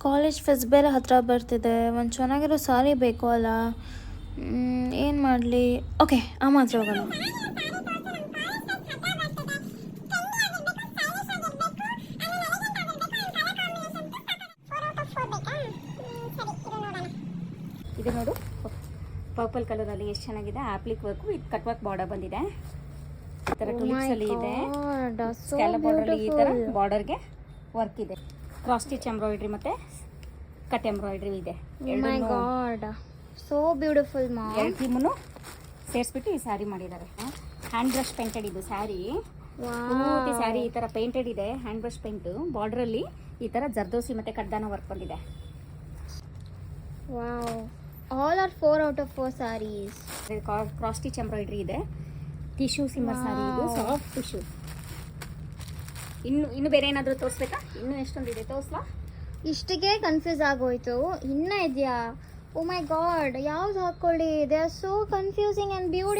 College fest ಬೇರೆ ಹತ್ತಿರ ಬರ್ತಿದೆ. ಒಂದು ಚೆನ್ನಾಗಿರೋ ಸಾರಿ ಬೇಕು ಅಲ್ಲ. ಏನು ಮಾಡಲಿ? ಓಕೆ, ಅಮ್ಮ ಹತ್ರ ಹೋಗೋಣ. ಇದು ನೋಡು, ಪರ್ಪಲ್ ಕಲರಲ್ಲಿ ಎಷ್ಟು ಚೆನ್ನಾಗಿದೆ. ಆಪ್ಲಿಕ್ ವರ್ಕು, ಇದು ಕಟ್ ವರ್ಕ್ ಬಾರ್ಡರ್ ಬಂದಿದೆ. ಈ ಥರ ಟುಲಿಪ್ಸ್ ಅಲ್ಲಿ ಇದೆ. ಸ್ಕ್ಯಾಲಪ್ ಬಾರ್ಡರ್ ಈ ಥರ ಬಾರ್ಡರ್ಗೆ ವರ್ಕ್ ಇದೆ. ಕ್ರಾಸ್ ಸ್ಟಿಚ್ ಎಂಬ್ರಾಯ್ಡ್ರಿ ಮತ್ತೆ ಕಟ್ ಎಂಬ್ರಾಯ್ಡ್ರಿ ಇದೆ. ಸೋ ಬ್ಯೂಟಿಫುಲ್ ಮಾ. ಎರಡು ಥೀಮನ್ನು ಸೇರಿಸ್ಬಿಟ್ಟು ಈ ಸ್ಯಾರಿ ಮಾಡಿದ್ದಾರೆ. ಹ್ಯಾಂಡ್ ಬ್ರಷ್ ಪೇಂಟೆಡ್ ಇದು ಸ್ಯಾರಿ. ಪೂರ್ತಿ ಸ್ಯಾರಿ ಈ ಥರ ಪೇಂಟೆಡ್ ಇದೆ. Hand brush paint. ಬಾರ್ಡ್ರಲ್ಲಿ ಈ ಥರ ಜರ್ದೋಸಿ ಮತ್ತು ಕಡ್ದಾನ ವರ್ಕ್ ಬಂದಿದೆ. Wow, all are 4 out of 4 sarees. Cross stitch embroidery ಇದೆ. ಟಿಶ್ಯೂ ಸಿಮ್ಮರ್ ಸ್ಯಾರಿ ಇದು, ಸಾಫ್ಟ್ ಟಿಶ್ಯೂ. ಇನ್ನು ಬೇರೆ ಏನಾದರೂ ತೋರಿಸ್ಬೇಕಾ? ಇನ್ನೂ ಎಷ್ಟೊಂದಿದೆ, ತೋರಿಸ್ಲಾ? ಇಷ್ಟಿಗೆ ಕನ್ಫ್ಯೂಸ್ ಆಗೋಯ್ತು. ಇನ್ನೂ ಇದೆಯಾ? ಓ ಮೈ ಗಾಡ್, ಯಾವ್ದು ಹಾಕ್ಕೊಳ್ಳಿ? They are so confusing and beauty.